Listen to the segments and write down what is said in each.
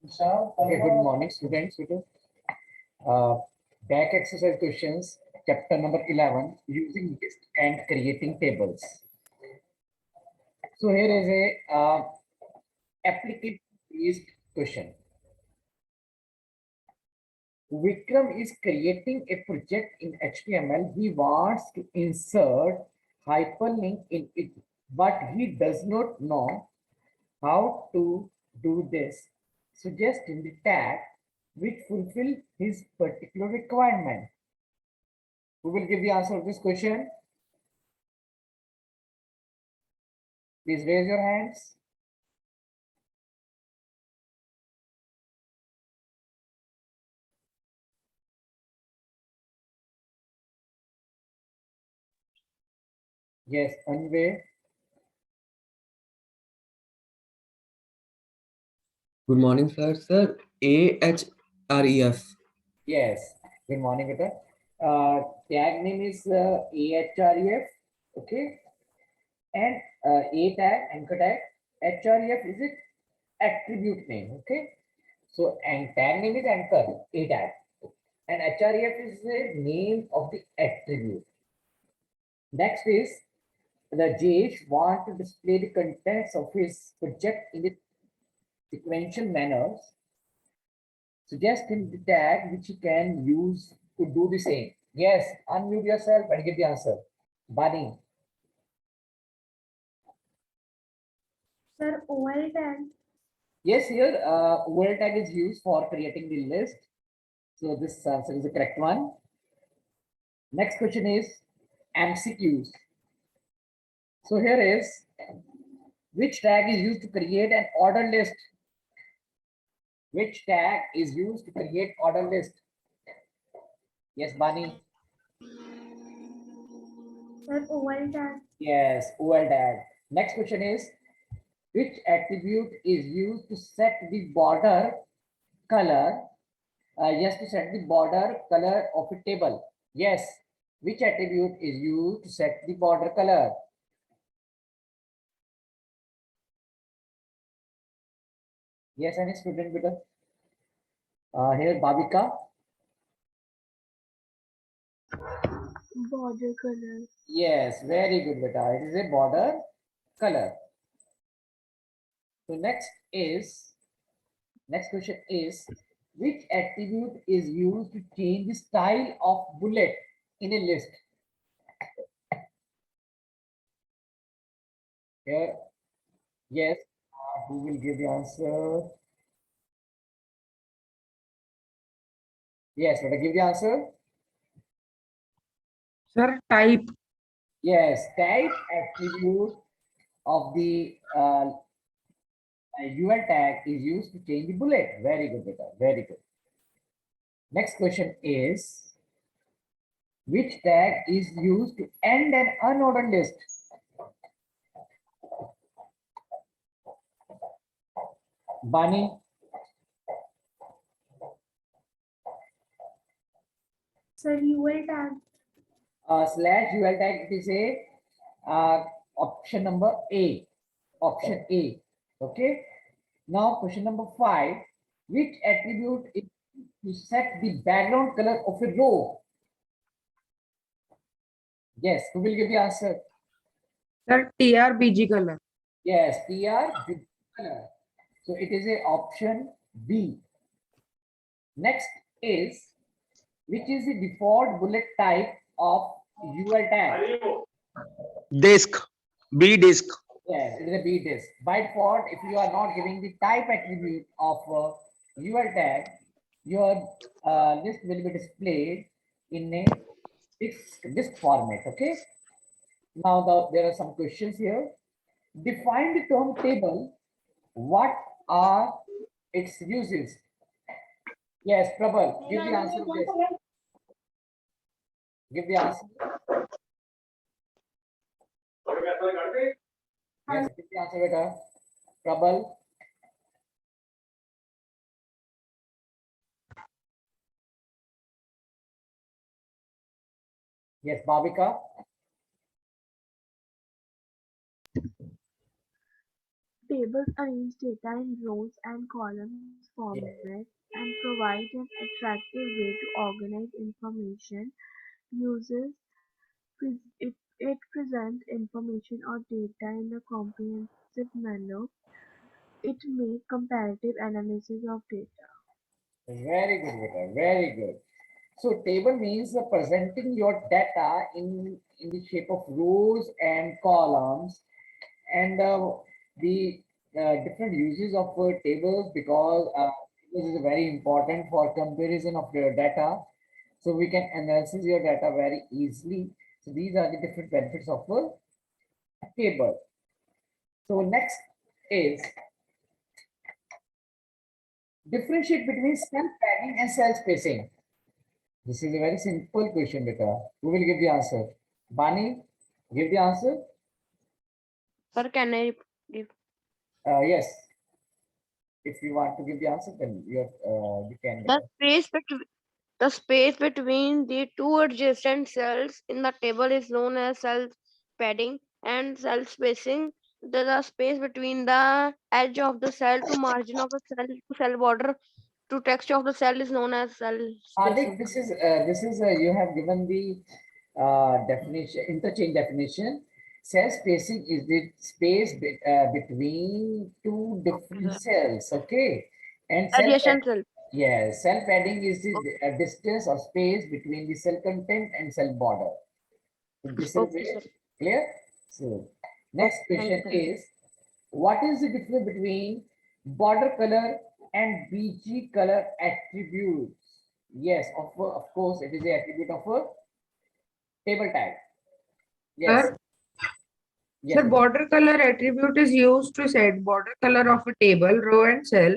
Okay, good morning, students. Uh, Back exercise questions, chapter number 11, using list and creating tables. So here is a application-based question. Vikram is creating a project in HTML. He wants to insert hyperlink in it, but he does not know how to do this. Suggest in the tag which fulfill his particular requirement. Who will give the answer of this question? Please raise your hands. Yes, Anvay. Good morning, sir. Sir, AHREF. Yes. Good morning, Vita. Tag name is AHREF. Okay. And A tag, anchor tag. HREF is it attribute name. Okay. So, and tag name is anchor, A tag. And HREF is the name of the attribute. Next is the Jayesh want to display the contents of his project in the sequential manners. Suggest him the tag which he can use to do the same. Yes, unmute yourself and get the answer. Bunny. Sir, OL tag. Yes, here OL tag is used for creating the list. So this answer is the correct one. Next question is MCQs. So here is which tag is used to create an order list? Which tag is used to create order list? Yes, Bunny. Sir, OL tag. Yes, OL tag. Next question is which attribute is used to set the border color? Yes, to set the border color of a table. Yes, which attribute is used to set the border color? Yes, any student, beta. Here, Bhavika. Border color. Yes, very good, beta. It is a border color. So next question is, which attribute is used to change the style of bullet in a list? Here, yes, who will give the answer? Yes, let I give the answer. Sir, type. Yes, type attribute of the UL tag is used to change the bullet. Very good, beta. Very good. Next question is, which tag is used to end an unordered list? Bunny. Sir, UL tag. Slash UL tag, it is a option number A. Option A. Okay. Now question number 5. Which attribute is to set the background color of a row? Yes, who will give the answer? Sir, TRBG color. Yes, TR with color. So it is a option B. Next is, which is the default bullet type of UL tag? Disk. B disk. Yes, it is a B disk. By default, if you are not giving the type attribute of UL tag, your list will be displayed in a disk format. Okay. Now there are some questions here. Define the term table. What are its uses? Yes, Prabal, give the answer to this. Give the answer. Yes, give the answer, beta. Prabal. Yes, Bhavika. Tables arrange data in rows and columns Yes. format and provide an attractive way to organize information. Users it presents information or data in a comprehensive manner. It makes comparative analysis of data. Very good, Vita. Very good. So table means presenting your data in the shape of rows and columns, and the different uses of tables, because this is very important for comparison of your data. So we can analyze your data very easily. So these are the different benefits of a table. So next is differentiate between cell padding and cell spacing. This is a very simple question, beta. Who will give the answer? Bani, give the answer. Sir, can I give? Yes. If you want to give the answer, then you can. The space between the two adjacent cells in the table is known as cell padding, and cell spacing. The space between the edge of the cell to margin of the cell to cell border to texture of the cell is known as cell Hardik, spacing. this is you have given the definition, interchange definition. Cell spacing is the space between two different Okay. cells. Okay, and Adjacent cell. yes, cell padding is the Okay, distance or space between the cell content and cell border. So this is okay, it. sir. Clear? So Okay, next question thank you. is, what is the difference between border color and BG color attributes? Yes, of course, it is the attribute of a table tag. Yes, Sir, yes, border color attribute is used to set border color of a table, row, and cell,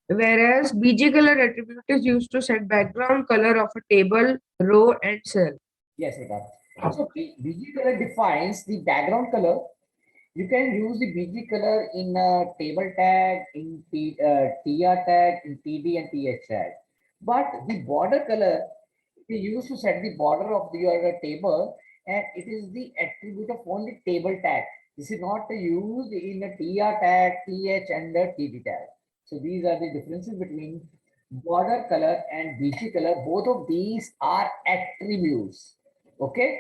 whereas BG color attribute is used to set background color of a table, row, and cell. yes, Vikas. So BG color defines the background color. You can use the BG color in a table tag, in TR tag, in TD and TH tag. But the border color we used to set the border of your table, and it is the attribute of only table tag. This is not used in a TR tag, TH and the TD tag. So these are the differences between border color and BG color. Both of these are attributes. Okay.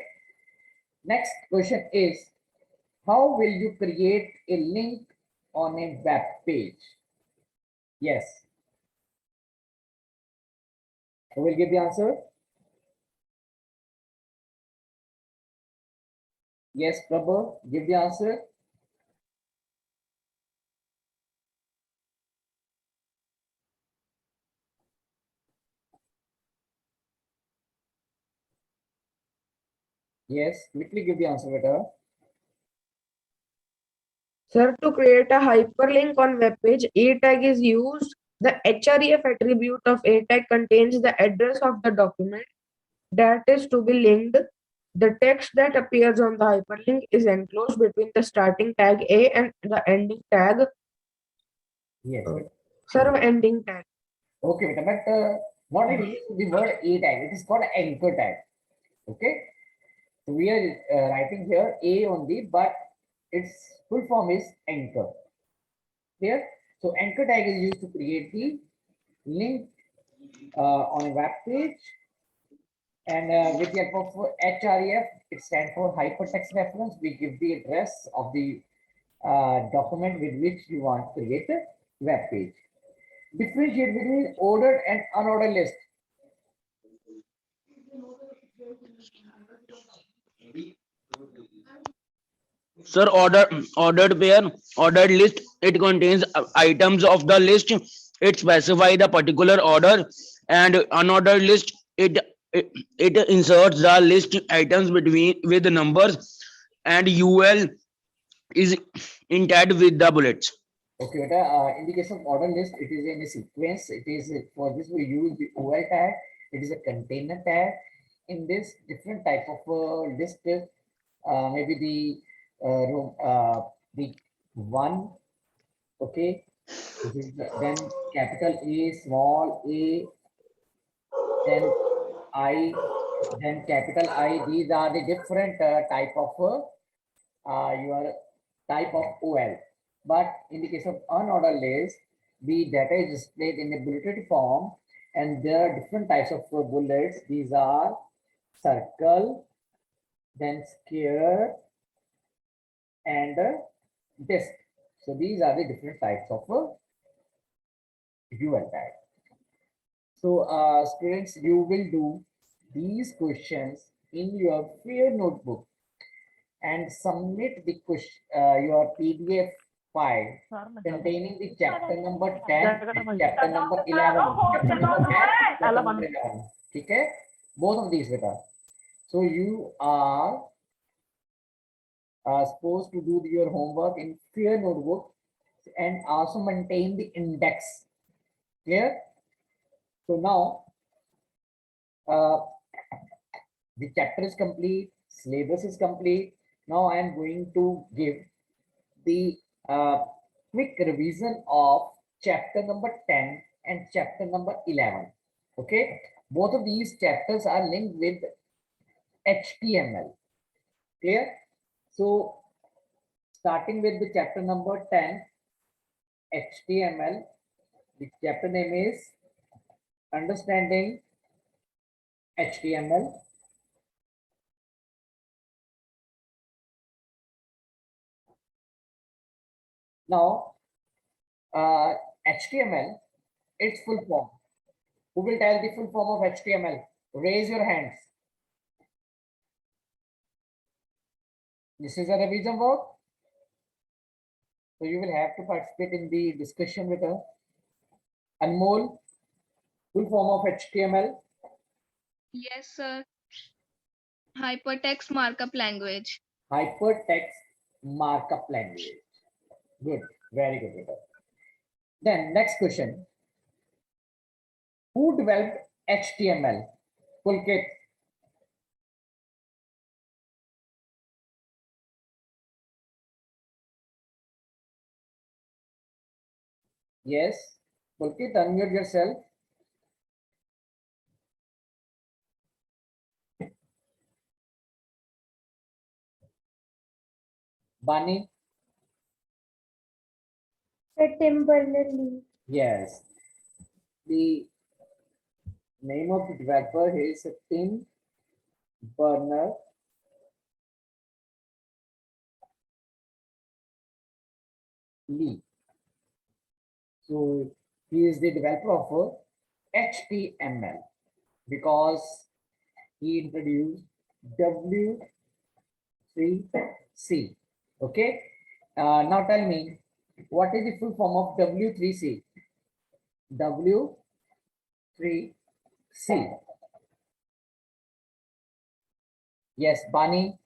Next question is, how will you create a link on a web page? Yes. Who will give the answer? Yes, Prabhu, give the answer. Yes, quickly give the answer, better. Sir, to create a hyperlink on web page, A tag is used. The href attribute of A tag contains the address of the document that is to be linked. The text that appears on the hyperlink is enclosed between the starting tag A and the ending tag, Yes. serve ending tag. Okay, but not really the word A tag. It is called anchor tag. Okay. So we are writing here A only, but its full form is anchor. Here, so anchor tag is used to create the link on a web page, and with the help of href, it stands for hypertext reference. We give the address of the document with which you want to create a web page. Differentiate between ordered and unordered list. Sir, ordered pair, ordered list. It contains items of the list. It specifies the particular order, and unordered list. It inserts the list items between with the numbers, and UL is intact with the bullets. Okay, in the case of order list, it is in a sequence. It is for this we use the OL tag. It is a container tag. In this different type of list, maybe the one. Okay, this is then capital A, small a, then I, then capital I. These are the different type of your type of OL. But in the case of unordered list, the data is displayed in a bulleted form, and there are different types of bullets. These are circle, then square, and disk. So these are the different types of UL tag. So students, you will do these questions in your fair notebook and submit the question, your PDF file containing the chapter number 10 and chapter number 11. Chapter number 10, chapter number 11. Okay? Both of these with us. So you are supposed to do your homework in fair notebook and also maintain the index. Clear? So now the chapter is complete, syllabus is complete. Now I am going to give the quick revision of chapter number 10 and chapter number 11. Okay, both of these chapters are linked with HTML. Clear? So starting with the chapter number 10, HTML, the chapter name is Understanding HTML. Now, HTML, its full form. Who will tell the full form of HTML? Raise your hands. This is a revision work. So you will have to participate in the discussion with her. Anmol, full form of HTML. Yes, sir. Hypertext markup language. Hypertext markup language. Good, very good. Rita. Then next question. Who developed HTML? Pulkit. Yes. Pulkit, unmute yourself. Bani. Tim Berners-Lee. Yes. The name of the developer is Tim Berners-Lee. So he is the developer of HTML because he introduced W3C. Okay. Now tell me, what is the full form of W3C? W3C. Yes, Bani.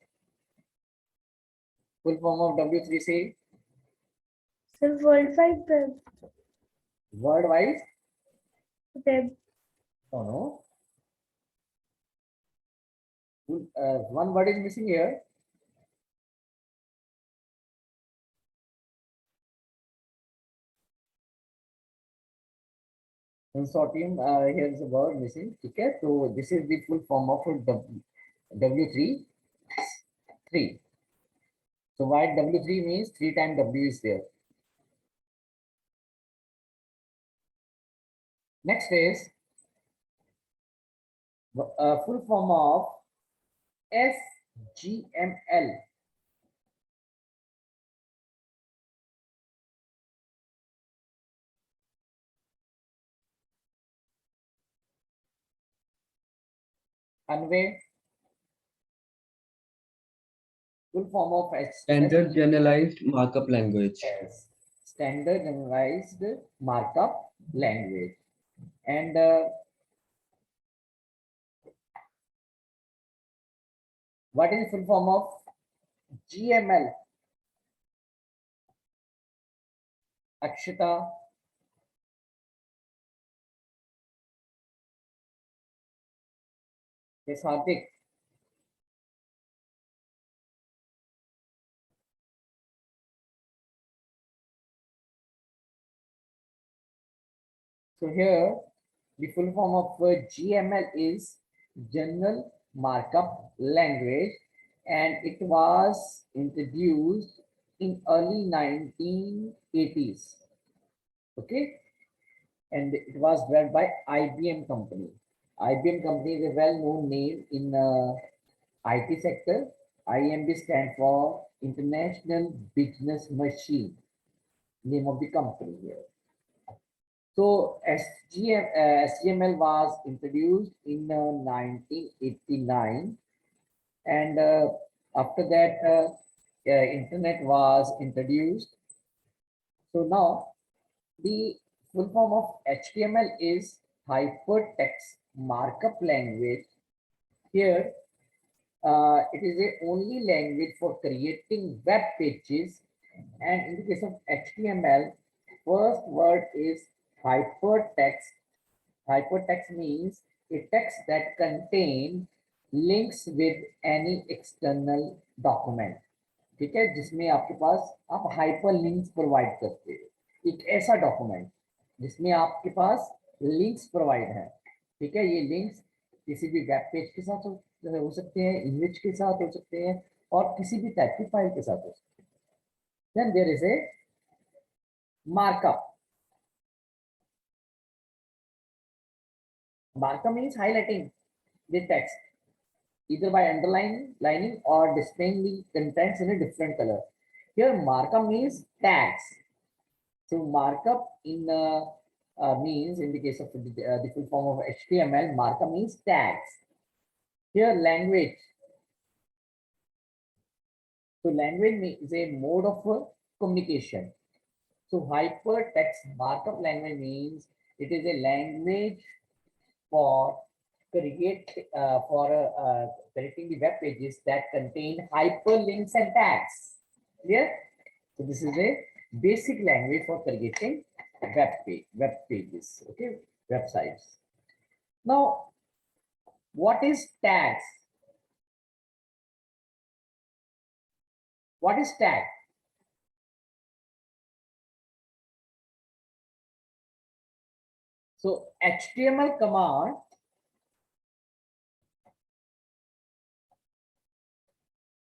Full form of W3C. The World Wide Web. Word-wise? Web. Oh no. One word is missing here. Consortium, here is a word missing. Okay, so this is the full form of W3. So why W3 means 3 times W is there. Next is full form of SGML. Anway. Full form of Standard Generalized Markup Language. Yes. Standard Generalized Markup Language. And what is the full form of GML? Akshita. Yes, Hardik. So here, the full form of GML is General Markup Language, and it was introduced in early 1980s. Okay, and it was developed by IBM company. IBM company is a well-known name in IT sector. IMB stand for International Business Machine, name of the company here. So SGML was introduced in 1989, and after that, internet was introduced. So now the full form of HTML is Hypertext Markup Language. Here, it is the only language for creating web pages, and in the case of HTML, first word is hypertext. Hypertext means a text that contains links with any external document. ठीक है, जिसमें आपके पास आप hyper links provide करते हो, एक ऐसा document जिसमें आपके पास लिंक्स प्रोवाइड है। ठीक है, ये लिंक्स किसी भी वेब पेज के साथ हो सकते हैं, इमेज के साथ हो सकते हैं, और किसी भी टाइप की फाइल के साथ हो सकते हैं। Then there is a markup. Markup means highlighting the text either by underlining or displaying the contents in a different color. Here markup means tags. So markup in means in the case of the full form of HTML, markup means tags. Here language. So language is a mode of communication. So hypertext markup language means it is a language for creating the web pages that contain hyperlinks and tags. Clear? So this is a basic language for creating web pages. Okay, websites. Now, what is tags? What is tag? So HTML command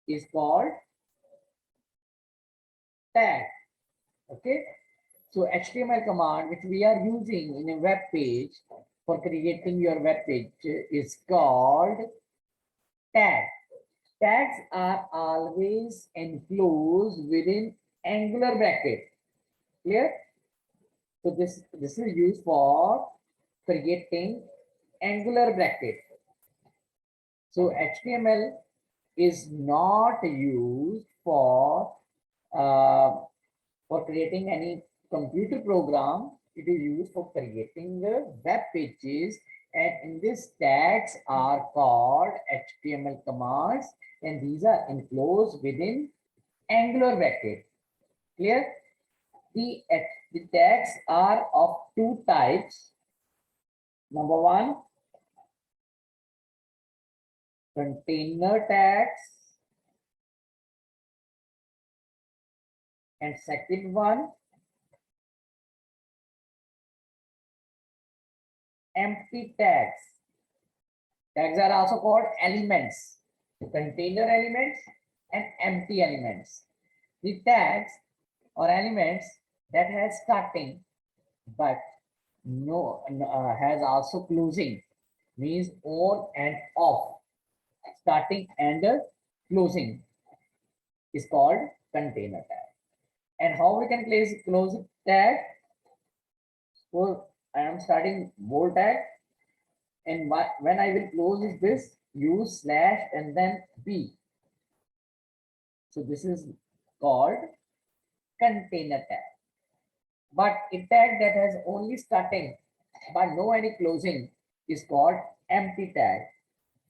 is called tag. Okay, so HTML command which we are using in a web page for creating your web page is called tag. Tags are always enclosed within angular bracket. Clear? So this is used for creating angular bracket. So HTML is not used for creating any computer program. It is used for creating the web pages, and in this tags are called HTML commands, and these are enclosed within angular bracket. Clear? The tags are of two types. Number one, container tags, and second one, empty tags. Tags are also called elements, container elements and empty elements. The tags or elements that has starting but has also closing, means on and off. Starting and closing is called container tag. And how we can close tag? So I am starting bold tag, and when I will close this, use slash and then B. So this is called container tag. But a tag that has only starting but no any closing is called empty tag.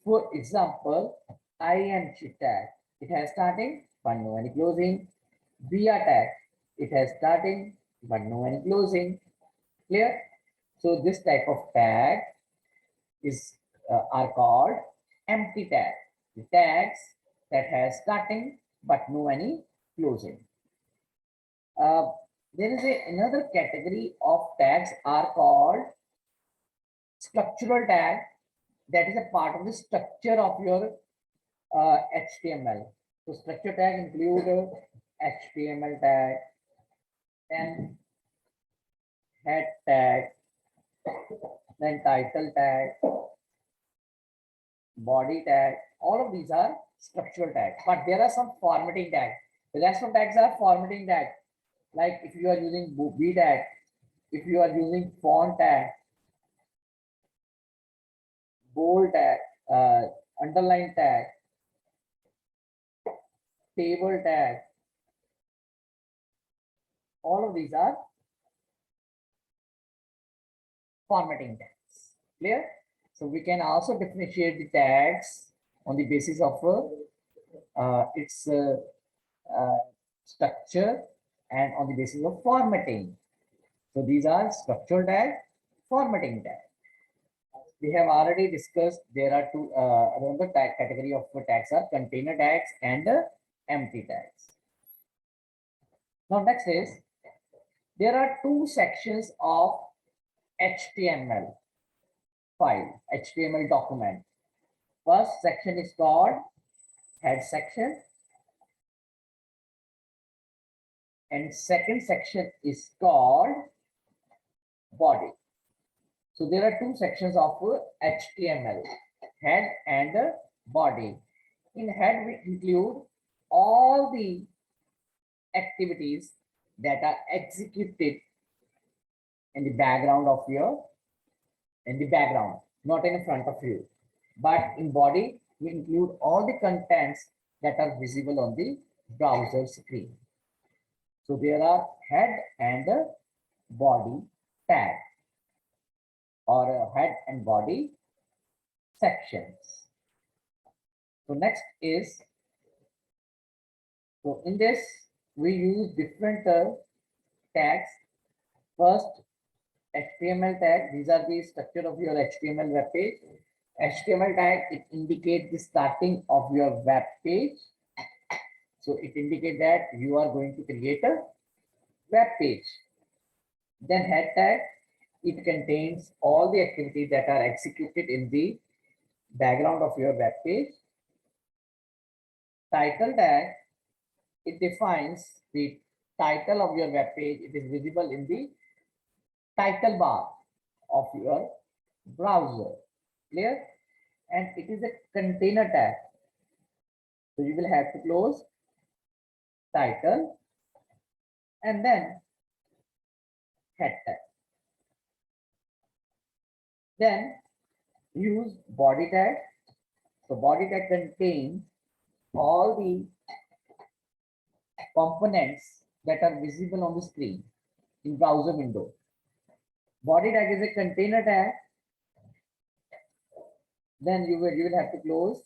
For example, IMG tag, it has starting but no any closing. BR tag, it has starting but no any closing. Clear? So this type of tag is are called empty tag. The tags that has starting but no any closing. There is another category of tags are called structural tag. That is a part of the structure of your HTML. So structure tag include HTML tag, then head tag, then title tag, body tag. All of these are structural tags, but there are some formatting tags. The rest of tags are formatting tags. Like if you are using B tag, if you are using font tag, bold tag, underline tag, table tag, all of these are formatting tags. Clear? So we can also differentiate the tags on the basis of its structure and on the basis of formatting. So these are structural tag, formatting tag. We have already discussed there are two another tag category of tags are container tags and empty tags. Now next is there are two sections of HTML file, HTML document. First section is called head section and second section is called body. So there are two sections of HTML, head and body. In head we include all the activities that are executed in the background of your, not in front of you. But in body, we include all the contents that are visible on the browser screen. So there are head and body tag or head and body sections. So next is, so in this we use different tags. First, HTML tag. These are the structure of your HTML web page. HTML tag, it indicates the starting of your web page. So it indicates that you are going to create a web page. Then head tag, it contains all the activities that are executed in the background of your web page. Title tag, it defines the title of your web page. It is visible in the title bar of your browser. Clear? And it is a container tag. So you will have to close title and then head tag. Then use body tag. So body tag contains all the components that are visible on the screen in browser window. Body tag is a container tag. Then you will have to close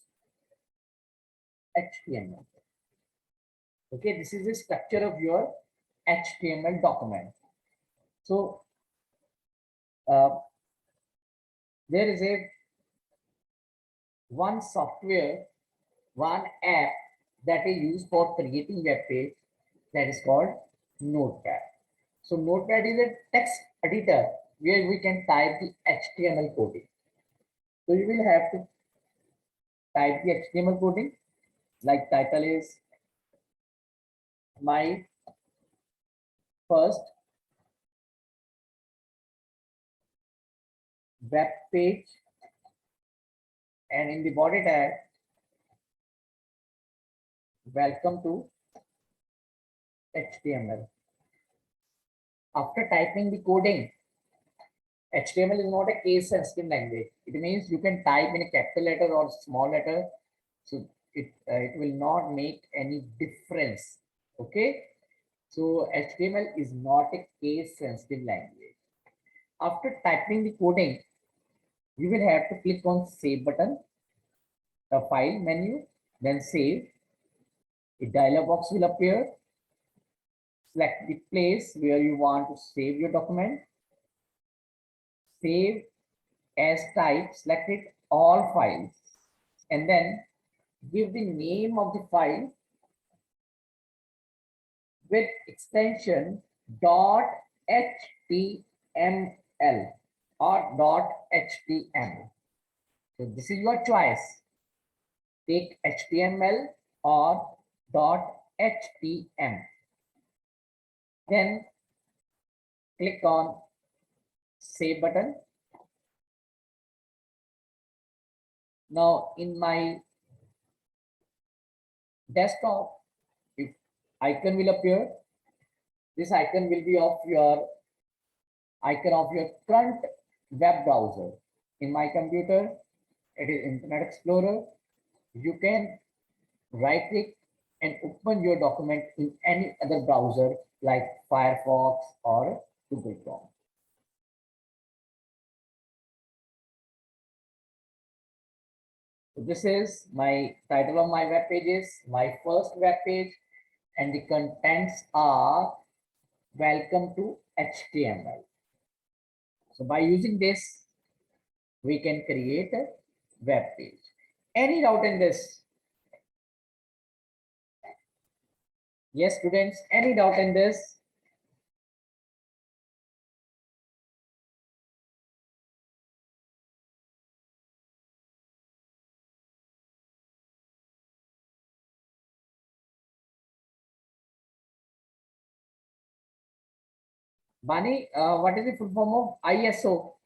HTML. Okay, this is the structure of your HTML document. So there is one software, one app that is used for creating web page, that is called Notepad. So Notepad is a text editor where we can type the HTML coding. So you will have to type the HTML coding, like title is my first web page, and in the body tag, welcome to HTML. After typing the coding, HTML is not a case sensitive language. It means you can type in a capital letter or small letter. So it will not make any difference. Okay. So HTML is not a case sensitive language. After typing the coding, you will have to click on save button, the file menu, then save. A dialog box will appear. Select the place where you want to save your document. Save as type, select it all files, and then give the name of the file with extension .html or .html. So this is your choice. Take HTML or HTML. Then click on save button. Now in my desktop, if icon will appear, this icon will be of your icon of your current web browser. In my computer, it is Internet Explorer. You can right click and open your document in any other browser like Firefox or Google Chrome. So this is my title of my web page is my first web page, and the contents are welcome to HTML. So by using this, we can create a web page. Any doubt in this? Yes, students, any doubt in this? Bani, what is the full form of ISO?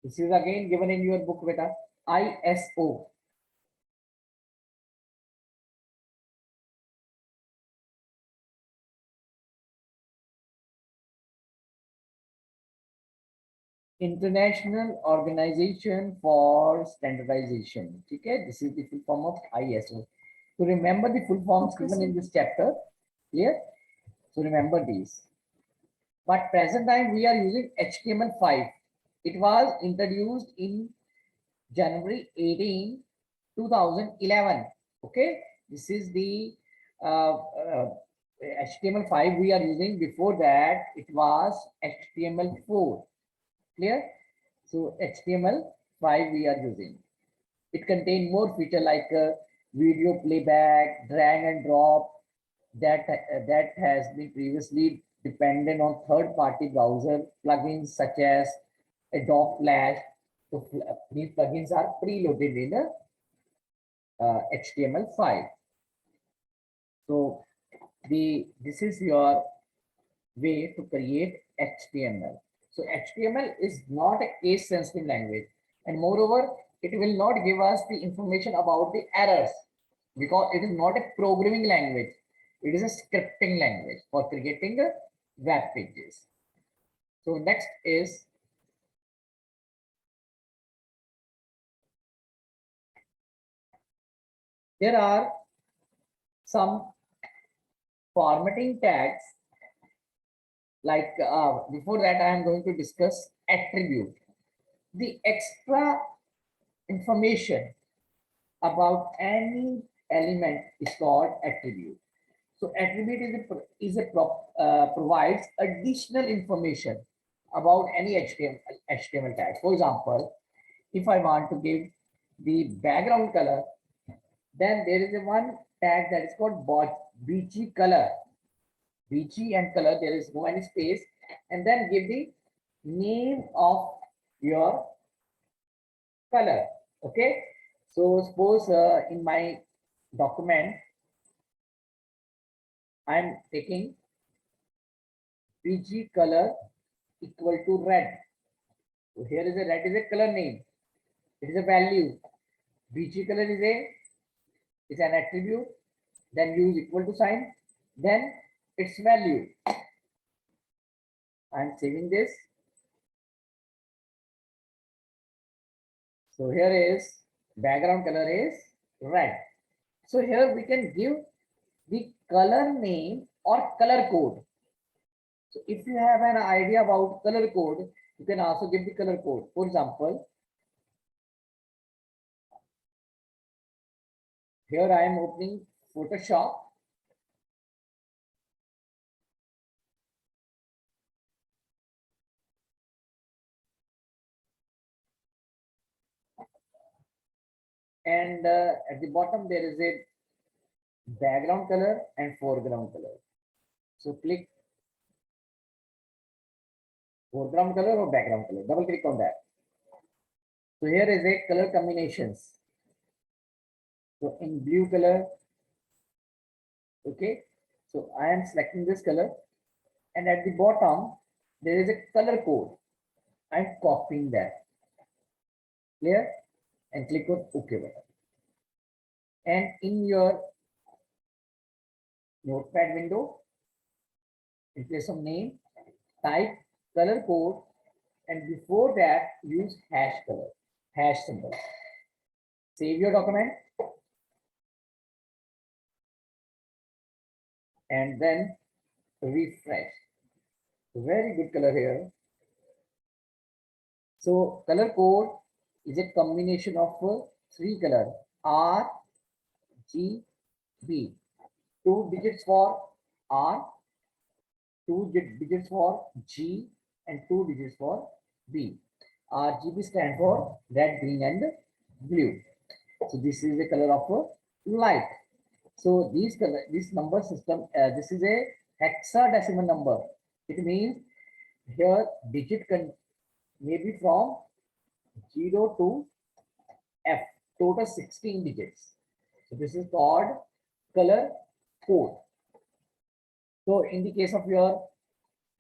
This is again given in your book, beta. ISO. International Organization for Standardization. Okay, this is the full form of ISO. So remember the full forms Okay, given sir. in this chapter. Clear? So remember these. But present time we are using HTML5. It was introduced in January 18, 2011. Okay, this is the HTML5 we are using. Before that, it was HTML4. Clear? So HTML5 we are using. It contains more feature like video playback, drag and drop that has been previously dependent on third-party browser plugins such as Adobe Flash. So these plugins are preloaded in HTML5. So this is your way to create HTML. So HTML is not a case sensitive language, and moreover, it will not give us the information about the errors because it is not a programming language. It is a scripting language for creating web pages. So next is there are some formatting tags. Like before that, I am going to discuss attribute. The extra information about any element is called attribute. So attribute provides additional information about any HTML tag. For example, if I want to give the background color, then there is a one tag that is called BG color. BG and color, there is no any space, and then give the name of your color. Okay, so suppose in my document I am taking BG color equal to red. So here is a red is a color name. It is a value. BG color is an attribute. Then use equal to sign. Then its value. I am saving this. So here is background color is red. So here we can give the color name or color code. So if you have an idea about color code, you can also give the color code. For example, here I am opening Photoshop. And at the bottom there is a background color and foreground color. So click foreground color or background color. Double click on that. So here is a color combinations. So in blue color, Okay, so I am selecting this color, and at the bottom there is a color code. I'm copying that. Clear? And click on OK button. And in your notepad window, in place of name, type color code, and before that use hash color, hash symbol. Save your document and then refresh. Very good color here. So color code is a combination of three color R, G, B. 2 digits for R, 2 digits for G, and 2 digits for B. RGB stand for red, green, and blue. So this is the color of light. So this number system, this is a hexadecimal number. It means here digit may be from 0 to F, total 16 digits. So this is called color code. So in the case of your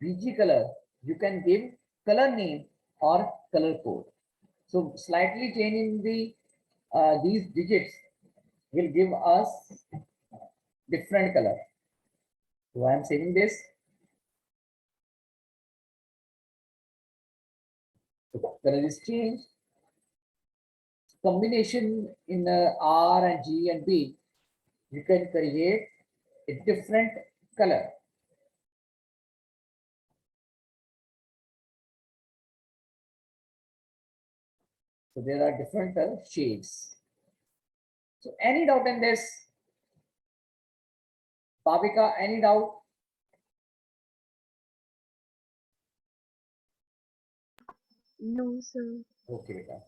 BG color, you can give color name or color code. So slightly changing the these digits will give us different color. So I am saving this. So color is changed. Combination in R and G and B, you can create a different color. So there are different shades. So any doubt in this? Bhavika, any doubt? No, sir. Okay, beta.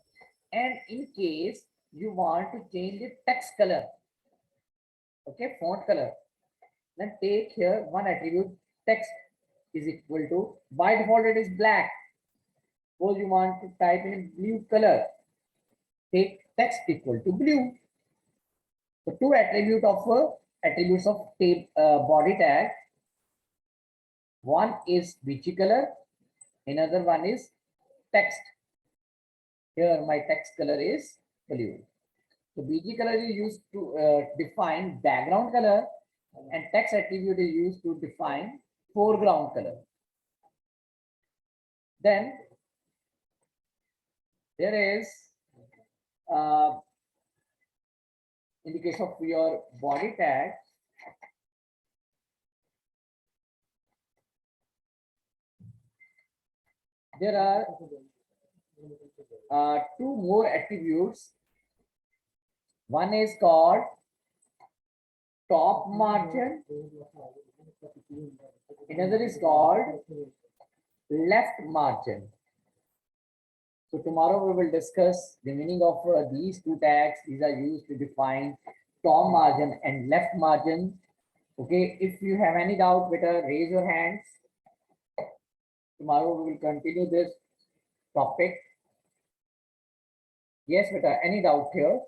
And in case you want to change the text color, okay, font color, then take here one attribute text is equal to, by default it is black. Suppose you want to type in blue color, take text equal to blue. So two attributes of body tag. One is BG color, another one is text. Here my text color is blue. So BG color is used to define background color, and text attribute is used to define foreground color. Then there is in the case of your body tag, there are two more attributes. One is called top margin, another is called left margin. So tomorrow we will discuss the meaning of these two tags. These are used to define top margin and left margin. Okay, if you have any doubt, better raise your hands. Tomorrow we will continue this topic. Yes, beta, any doubt here?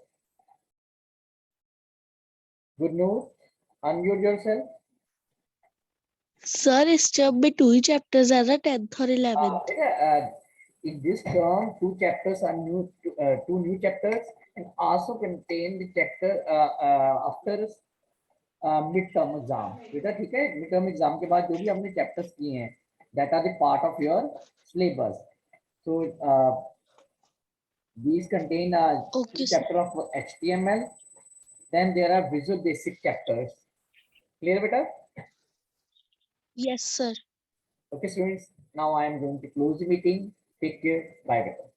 Good news. Unmute yourself. Sir इस term में 2 ही chapters है ना 10th और 11th. In this term, two chapters are new, two new chapters, and also contain the chapter after midterm exam. बेटा ठीक है, midterm exam के बाद जो भी हमने chapters किए हैं, that are the part of your syllabus. So these contain Okay, chapter of HTML. Then there are Visual Basic chapters. Clear, beta? yes sir. Okay, students. Now I am going to close the meeting. Take care. Bye, beta.